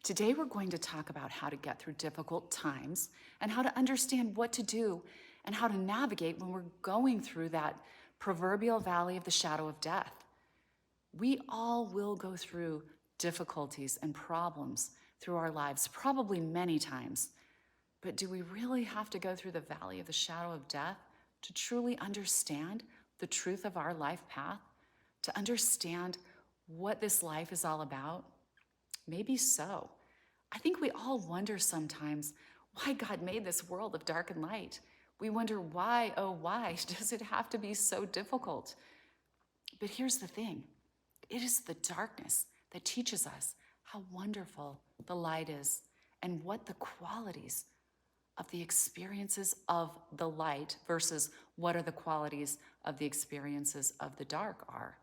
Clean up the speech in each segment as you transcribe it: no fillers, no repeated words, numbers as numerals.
Today, we're going to talk about how to get through difficult times and how to understand what to do and how to navigate when we're going through that proverbial valley of the shadow of death. We all will go through difficulties and problems through our lives, probably many times. But do we really have to go through the valley of the shadow of death to truly understand the truth of our life path? To understand what this life is all about? Maybe so. I think we all wonder sometimes why God made this world of dark and light. We wonder why, oh, why does it have to be so difficult? But here's the thing. It is the darkness that teaches us how wonderful the light is and what the qualities of the experiences of the light versus what are the qualities of the experiences of the dark are.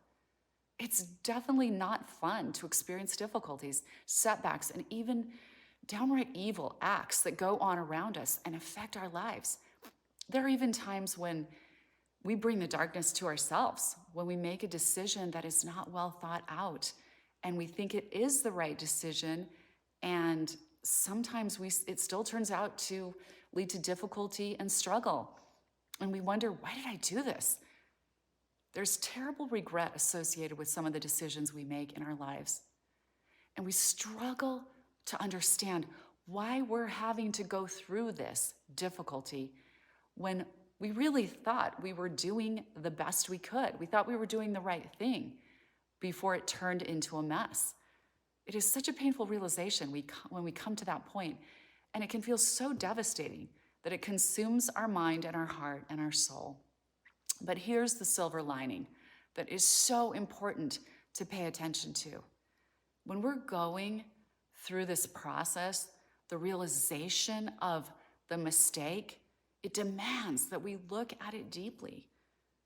It's definitely not fun to experience difficulties, setbacks, and even downright evil acts that go on around us and affect our lives. There are even times when we bring the darkness to ourselves, when we make a decision that is not well thought out, and we think it is the right decision, and sometimes it still turns out to lead to difficulty and struggle. And we wonder, why did I do this? There's terrible regret associated with some of the decisions we make in our lives. And we struggle to understand why we're having to go through this difficulty when we really thought we were doing the best we could. We thought we were doing the right thing before it turned into a mess. It is such a painful realization when we come to that point, and it can feel so devastating that it consumes our mind and our heart and our soul. But here's the silver lining that is so important to pay attention to. When we're going through this process, the realization of the mistake, it demands that we look at it deeply,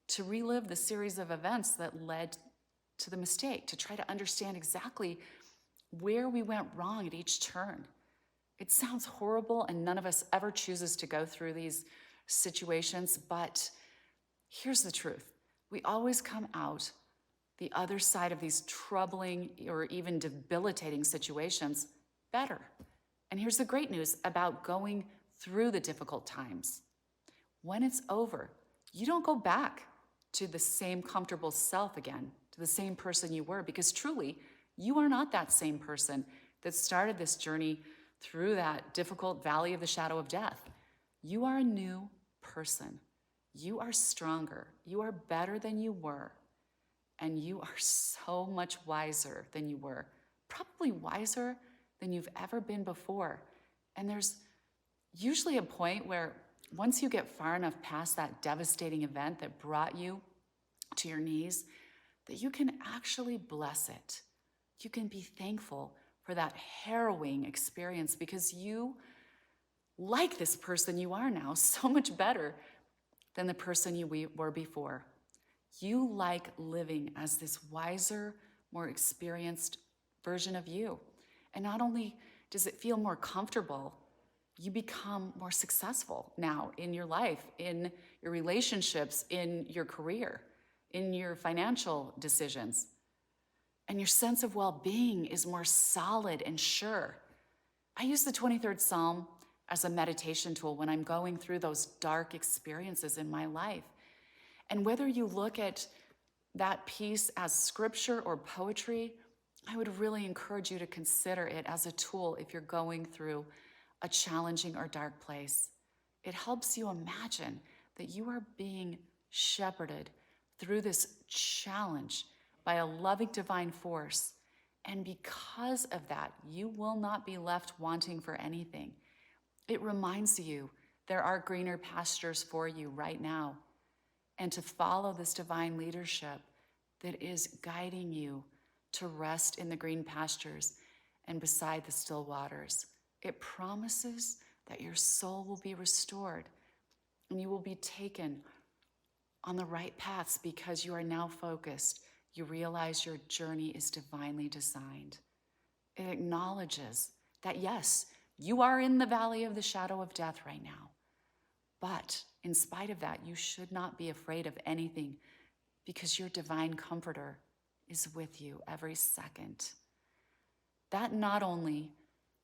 to relive the series of events that led to the mistake, to try to understand exactly where we went wrong at each turn. It sounds horrible, and none of us ever chooses to go through these situations, but here's the truth. We always come out the other side of these troubling or even debilitating situations better. And here's the great news about going through the difficult times. When it's over, you don't go back to the same comfortable self again, to the same person you were, because truly, you are not that same person that started this journey through that difficult valley of the shadow of death. You are a new person. You are stronger. You are better than you were. And you are so much wiser than you were, probably wiser than you've ever been before. And there's usually a point where once you get far enough past that devastating event that brought you to your knees, that you can actually bless it. You can be thankful for that harrowing experience because you like this person you are now so much better than the person you were before. You like living as this wiser, more experienced version of you. And not only does it feel more comfortable, you become more successful now in your life, in your relationships, in your career, in your financial decisions. And your sense of well-being is more solid and sure. I use the 23rd Psalm as a meditation tool when I'm going through those dark experiences in my life. And whether you look at that piece as scripture or poetry, I would really encourage you to consider it as a tool if you're going through a challenging or dark place. It helps you imagine that you are being shepherded through this challenge by a loving divine force. And because of that, you will not be left wanting for anything. It reminds you there are greener pastures for you right now. And to follow this divine leadership that is guiding you to rest in the green pastures and beside the still waters. It promises that your soul will be restored and you will be taken on the right paths because you are now focused. You realize your journey is divinely designed. It acknowledges that, yes, you are in the valley of the shadow of death right now. But in spite of that, you should not be afraid of anything because your divine comforter is with you every second. That not only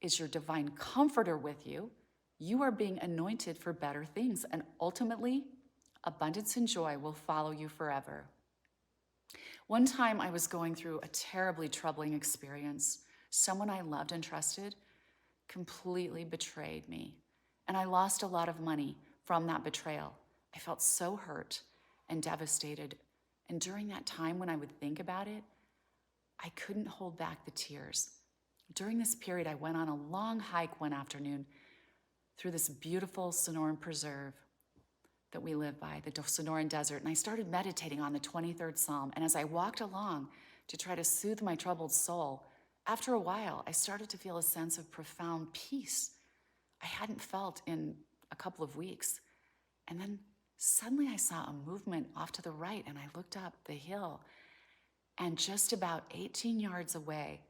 is your divine comforter with you, you are being anointed for better things, and ultimately, abundance and joy will follow you forever. One time I was going through a terribly troubling experience. Someone I loved and trusted completely betrayed me, and I lost a lot of money from that betrayal. I felt so hurt and devastated, and during that time when I would think about it, I couldn't hold back the tears. During this period, I went on a long hike one afternoon through this beautiful Sonoran preserve that we live by, the Sonoran Desert, and I started meditating on the 23rd Psalm. And as I walked along to try to soothe my troubled soul, after a while, I started to feel a sense of profound peace I hadn't felt in a couple of weeks. And then suddenly I saw a movement off to the right, and I looked up the hill, and just about 18 yards away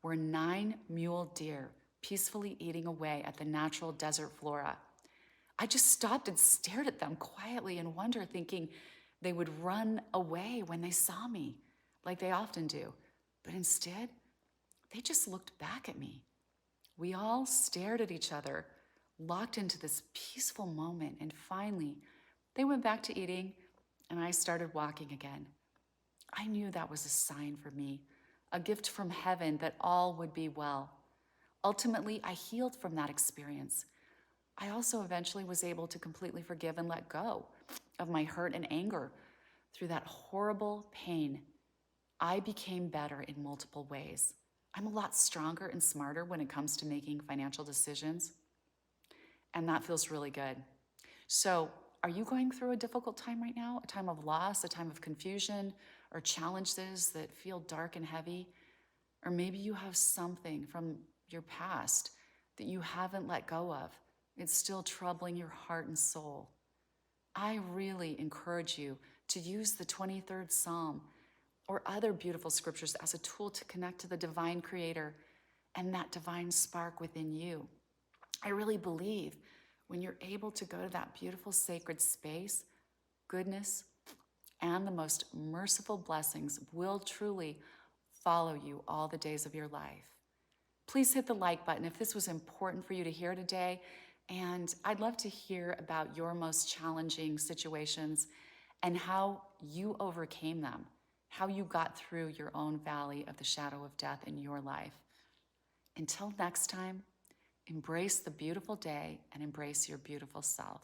were 9 mule deer peacefully eating away at the natural desert flora. I just stopped and stared at them quietly in wonder, thinking they would run away when they saw me, like they often do. But instead, they just looked back at me. We all stared at each other, locked into this peaceful moment, and finally, they went back to eating, and I started walking again. I knew that was a sign for me, a gift from heaven that all would be well. Ultimately, I healed from that experience. I also eventually was able to completely forgive and let go of my hurt and anger. Through that horrible pain, I became better in multiple ways. I'm a lot stronger and smarter when it comes to making financial decisions, and that feels really good. So, are you going through a difficult time right now? A time of loss, a time of confusion, or challenges that feel dark and heavy? Or maybe you have something from your past that you haven't let go of. It's still troubling your heart and soul. I really encourage you to use the 23rd Psalm or other beautiful scriptures as a tool to connect to the divine creator and that divine spark within you. I really believe when you're able to go to that beautiful sacred space, goodness and the most merciful blessings will truly follow you all the days of your life. Please hit the like button if this was important for you to hear today. And I'd love to hear about your most challenging situations and how you overcame them, how you got through your own valley of the shadow of death in your life. Until next time, embrace the beautiful day and embrace your beautiful self.